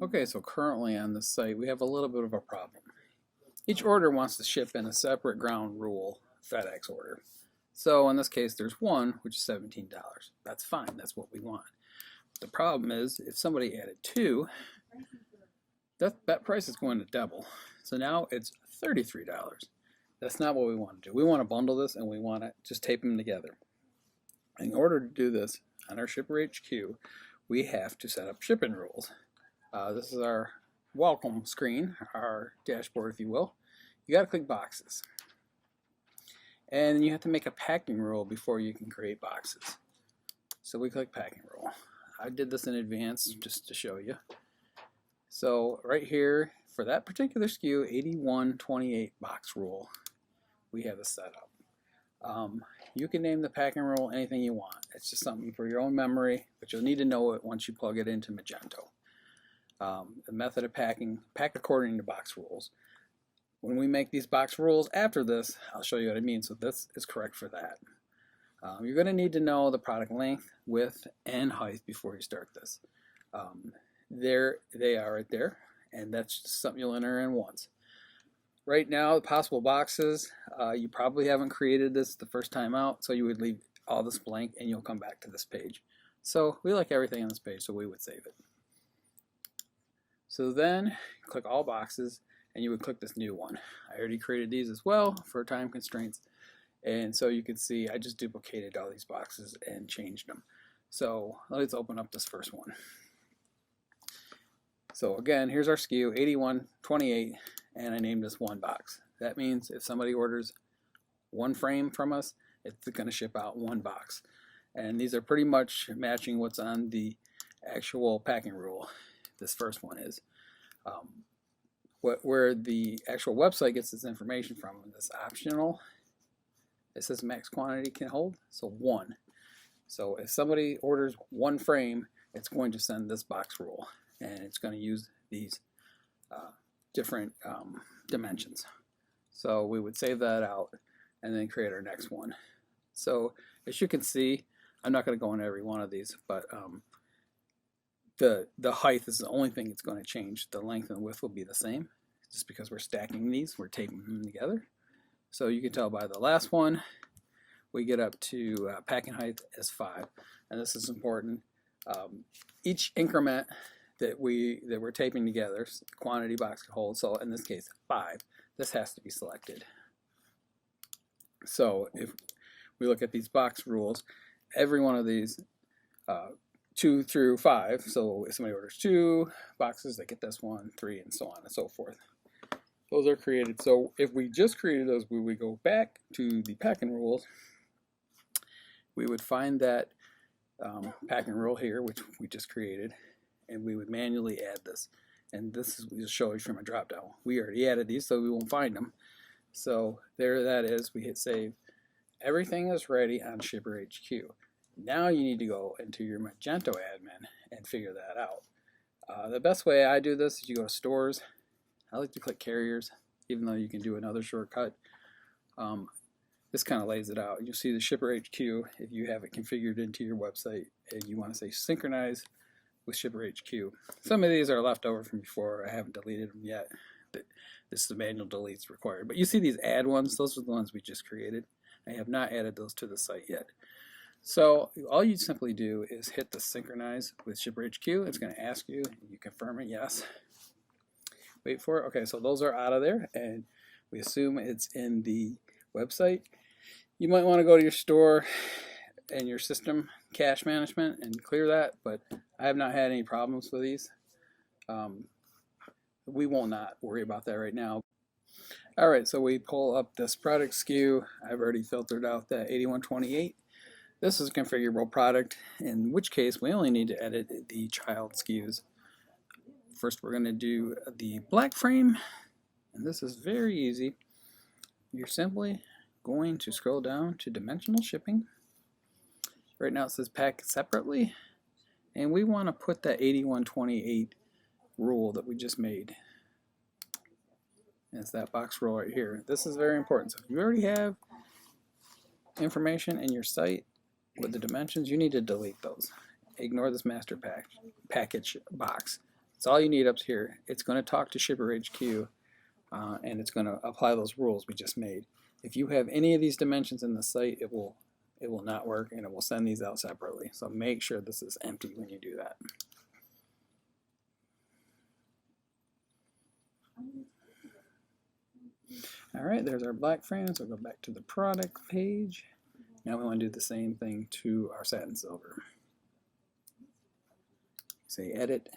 Okay, so currently on this site we have a little bit of a problem. Each order wants to ship in a separate ground rule FedEx order. So in this case there's one, which is $17. That's fine, that's what we want. The problem is if somebody added two, that price is going to double. So now it's $33. That's not what we want to do. We want to bundle this and we want to just tape them together. In order to do this on our shipperHQ, we have to set up shipping rules. This is our welcome screen, our dashboard if you will. You got to click boxes. And you have to make a packing rule before you can create boxes. So we click packing rule. I did this in advance just to show you. So right here, for that particular SKU, 8128 box rule, we have this set up. You can name the packing rule anything you want. It's just something for your own memory, but you'll need to know it once you plug it into Magento. The method of packing, pack according to box rules. When we make these box rules after this, I'll show you what I mean. So this is correct for that. You're going to need to know the product length, width, and height before you start this. There they are right there, and that's just something you'll enter in once. Right now, the possible boxes, you probably haven't created this the first time out, so you would leave all this blank and you'll come back to this page. So we like everything on this page, so we would save it. So then click all boxes and you would click this new one. I already created these as well for time constraints, and so you can see I just duplicated all these boxes and changed them. So let's open up this first one. So again, here's our SKU 8128, and I named this one box. That means if somebody orders one frame from us, it's going to ship out one box. And these are pretty much matching what's on the actual packing rule. This first one is. Where the actual website gets this information from, this optional, it says max quantity can hold, so one. So if somebody orders one frame, it's going to send this box rule, and it's going to use these different dimensions. So we would save that out and then create our next one. So as you can see, I'm not going to go into every one of these, but the height is the only thing that's going to change. The length and width will be the same, just because we're stacking these, we're taping them together. So you can tell by the last one, we get up to packing height as 5, and this is important. Each increment that we're taping together, quantity box can hold. So in this case, 5. This has to be selected. So if we look at these box rules, every one of these 2 through 5. So if somebody orders 2 boxes, they get this one, 3, and so on and so forth. Those are created. So if we just created those, we would go back to the packing rules. We would find that packing rule here, which we just created, and we would manually add this. And this is, we just show you from a drop down. We already added these, so we won't find them. So there that is. We hit save. Everything is ready on shipperHQ. Now you need to go into your Magento admin and figure that out. The best way I do this is you go to stores. I like to click carriers, even though you can do another shortcut. This kind of lays it out. You'll see the shipperHQ if you have it configured into your website and you want to say synchronize with shipperHQ. Some of these are left over from before. I haven't deleted them yet. This is the manual deletes required. But you see these add ones, those are the ones we just created. I have not added those to the site yet. So all you simply do is hit the synchronize with shipperHQ. It's going to ask you, you confirm it, yes. Wait for it. Okay, so those are out of there, and we assume it's in the website. You might want to go to your store and your system cache management and clear that, but I have not had any problems with these. We will not worry about that right now. Alright, so we pull up this product SKU. I've already filtered out that 8128. This is a configurable product, in which case we only need to edit the child SKUs. First we're going to do the black frame, and this is very easy. You're simply going to scroll down to dimensional shipping. Right now it says pack separately, and we want to put that 8128 rule that we just made. It's that box rule right here. This is very important. So if you already have information in your site with the dimensions, you need to delete those. Ignore this master package box. It's all you need up here. It's going to talk to shipperHQ, and it's going to apply those rules we just made. If you have any of these dimensions in the site, it will not work, and it will send these out separately. So make sure this is empty when you do that. All right, there's our black frames. We'll go back to the product page. Now we want to do the same thing to our satin silver. Say edit.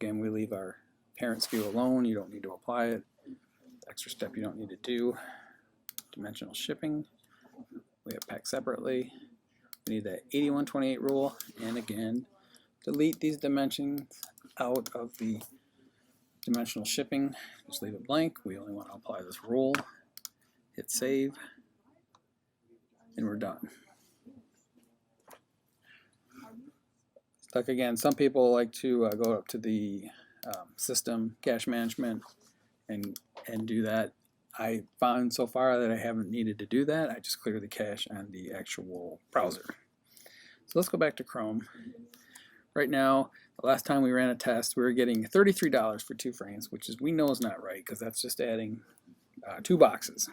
Again, we leave our parent SKU alone. You don't need to apply it. Extra step you don't need to do. Dimensional shipping. We have packed separately. We need that 8128 rule. And again, delete these dimensions out of the dimensional shipping. Just leave it blank. We only want to apply this rule. Hit save. And we're done. Like again, some people like to go up to the system cache management and do that. I found so far that I haven't needed to do that. I just clear the cache on the actual browser. So let's go back to Chrome. Right now, the last time we ran a test, we were getting $33 for 2 frames, which is we know is not right because that's just adding 2 boxes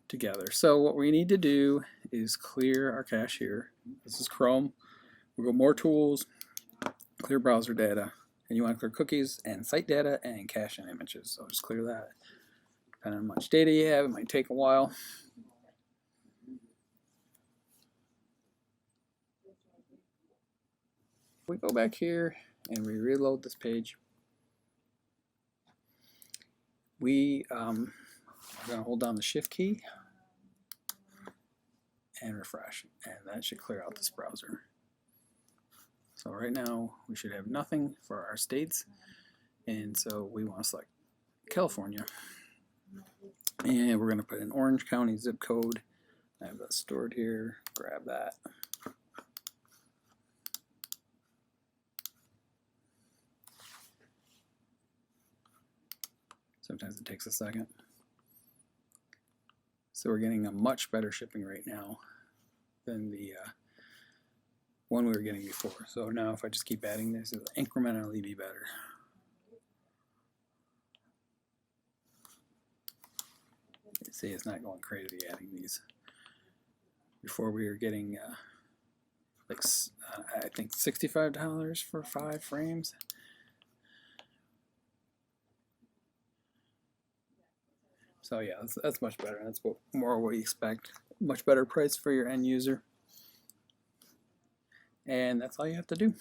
together. So what we need to do is clear our cache here. This is Chrome. We'll go more tools, clear browser data, and you want to clear cookies and site data and cache and images. So just clear that. Depending on how much data you have, it might take a while. We go back here and we reload this page. We are going to hold down the Shift key and refresh, and that should clear out this browser. So right now we should have nothing for our states, and so we want to select California, and we're going to put in Orange County zip code. I have that stored here. Grab that. Sometimes it takes a second. So we're getting a much better shipping rate now than the one we were getting before. So now if I just keep adding this, it'll incrementally be better. You see, it's not going crazy adding these. Before we were getting like I think $65 for 5 frames. So yeah, that's much better. That's more what you expect. Much better price for your end user. And that's all you have to do.